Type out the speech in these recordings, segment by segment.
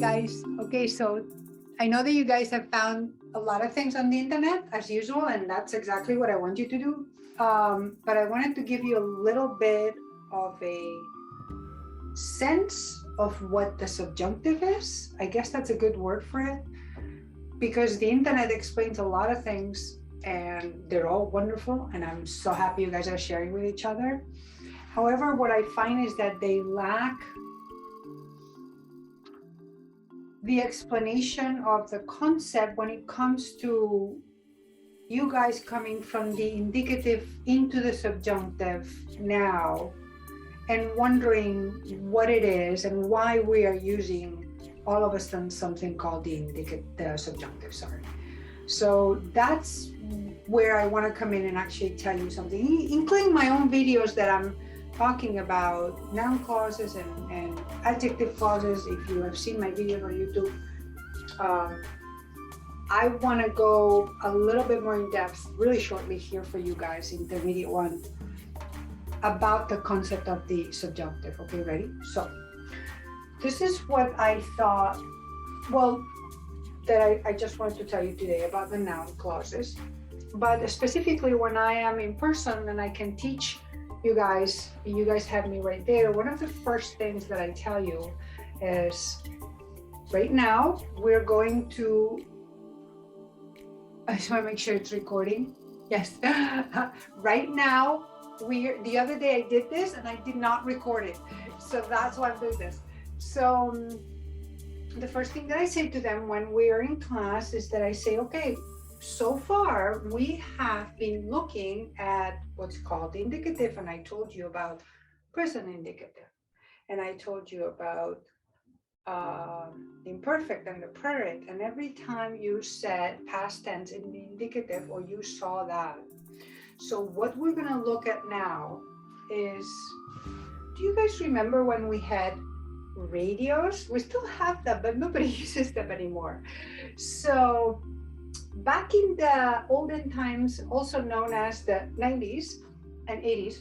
guys. Okay, so I know that you guys have found a lot of things on the internet as usual, and that's exactly what I want you to do. But I wanted to give you a little bit of a sense of what the subjunctive is. I guess that's a good word for it, because the internet explains a lot of things and they're all wonderful, and I'm so happy you guys are sharing with each other. However, what I find is that they lack the explanation of the concept when it comes to you guys coming from the indicative into the subjunctive now and wondering what it is and why we are using all of a sudden something called the subjunctive, sorry. So that's where I want to come in and actually tell you something, including my own videos that I'm talking about noun clauses and adjective clauses. If you have seen my videos on YouTube, I want to go a little bit more in depth really shortly here for you guys, intermediate one, about the concept of the subjunctive. Okay, ready? So this is what I thought, well, that I just wanted to tell you today about the noun clauses. But specifically when I am in person and I can teach you guys have me right there, one of the first things that I tell you is, right now we're going to, I just want to make sure it's recording. Yes. Right now, the other day I did this and I did not record it. So that's why I'm doing this. So the first thing that I say to them when we are in class is that I say, okay, so far we have been looking at what's called the indicative, and I told you about present indicative, and I told you about the imperfect and the preterite, and every time you said past tense in the indicative or you saw that. So what we're going to look at now is, do you guys remember when we had radios? We still have them, but nobody uses them anymore. So back in the olden times, also known as the 90s and 80s,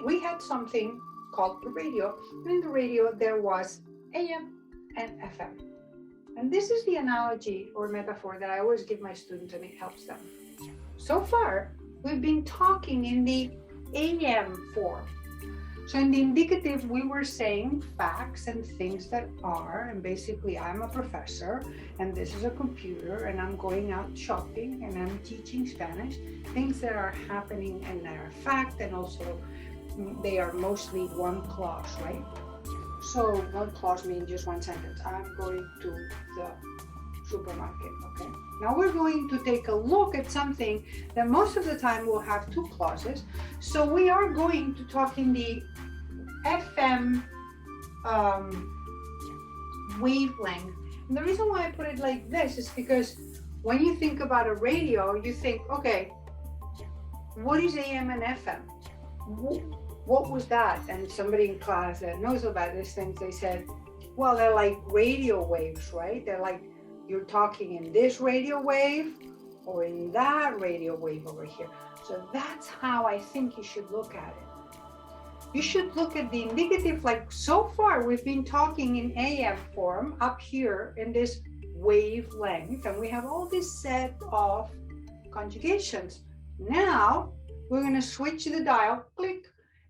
we had something called the radio. And in the radio, there was AM and FM. And this is the analogy or metaphor that I always give my students, and it helps them. So far, we've been talking in the AM form. So in the indicative, we were saying facts and things that are, and basically I'm a professor and this is a computer and I'm going out shopping and I'm teaching Spanish, things that are happening and that are fact, and also they are mostly one clause, right? So one clause means just one sentence. I'm going to the supermarket, okay? Now we're going to take a look at something that most of the time will have two clauses. So we are going to talk in the FM wavelength. And the reason why I put it like this is because when you think about a radio, you think, okay, what is AM and FM? What was that? And somebody in class that knows about these things, they said, well, they're like radio waves, right? They're like, you're talking in this radio wave or in that radio wave over here. So that's how I think you should look at it. You should look at the indicative like, so far we've been talking in AM form up here in this wavelength, and we have all this set of conjugations. Now we're going to switch the dial, click,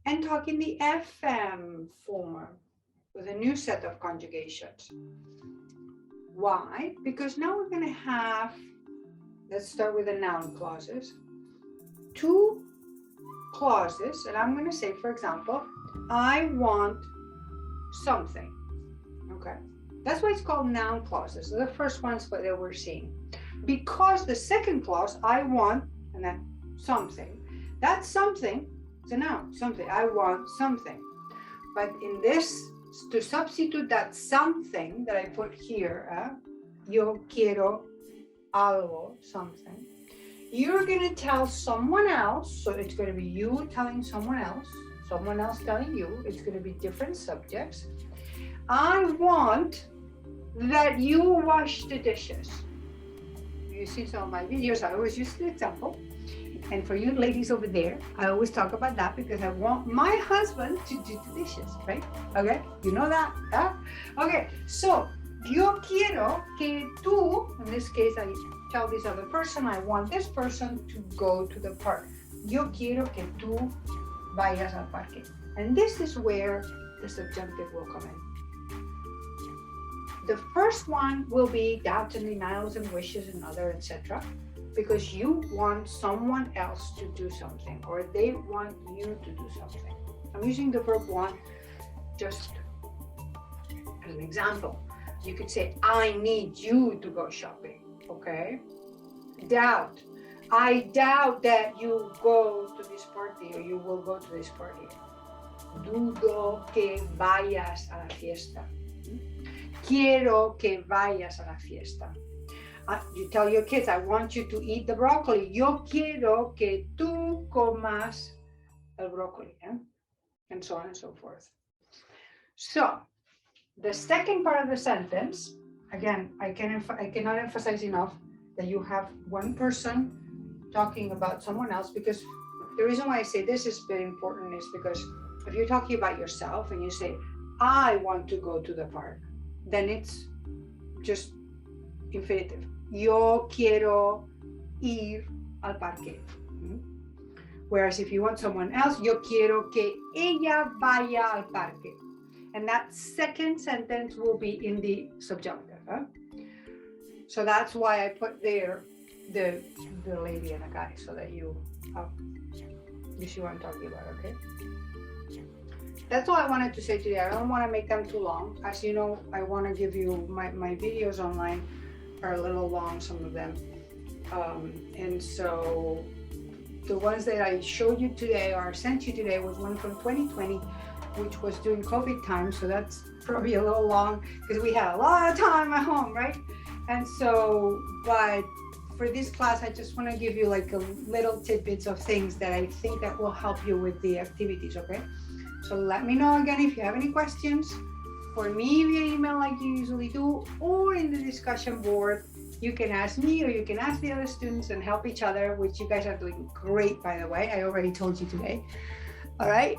and talk in the FM form with a new set of conjugations. Why? Because now we're going to have, let's start with the noun clauses, two clauses, and I'm going to say, for example, I want something. Okay, that's why it's called noun clauses. So the first ones that we're seeing, because the second clause, I want, and then something, that something is a noun, something. I want something. But in this, to substitute that something that I put here, yo quiero algo, something, you're going to tell someone else, so it's going to be you telling someone else telling you, it's going to be different subjects. I want that you wash the dishes. You see some of my videos, I always use the example. And for you ladies over there, I always talk about that because I want my husband to do the dishes, right? Okay, you know that, huh? Okay, so Yo quiero que tú, in this case, I tell this other person, I want this person to go to the park. Yo quiero que tú vayas al parque. And this is where the subjunctive will come in. The first one will be doubts and denials and wishes and other, etc. Because you want someone else to do something, or they want you to do something. I'm using the verb want just as an example. You could say, I need you to go shopping, okay? Doubt. I doubt that you go to this party, or you will go to this party. Dudo que vayas a la fiesta. Quiero que vayas a la fiesta. You tell your kids, I want you to eat the broccoli. Yo quiero que tú comas el broccoli, and so on and so forth. So, the second part of the sentence, again, I cannot emphasize enough that you have one person talking about someone else, because the reason why I say this is very important is because if you're talking about yourself and you say, I want to go to the park, then it's just infinitive. Yo quiero ir al parque. Whereas if you want someone else, yo quiero que ella vaya al parque. And that second sentence will be in the subjunctive. So that's why I put there the lady and a guy, so that you see what I'm talking about, okay? That's all I wanted to say today. I don't want to make them too long. As you know, I want to give you my videos online are a little long, some of them. And so the ones that I showed you today or sent you today was one from 2020, which was during COVID time. So that's probably a little long because we had a lot of time at home, right? And so, but for this class, I just want to give you like a little tidbits of things that I think that will help you with the activities, okay? So let me know again if you have any questions for me via email like you usually do, or in the discussion board. You can ask me or you can ask the other students and help each other, which you guys are doing great, by the way. I already told you today. All right.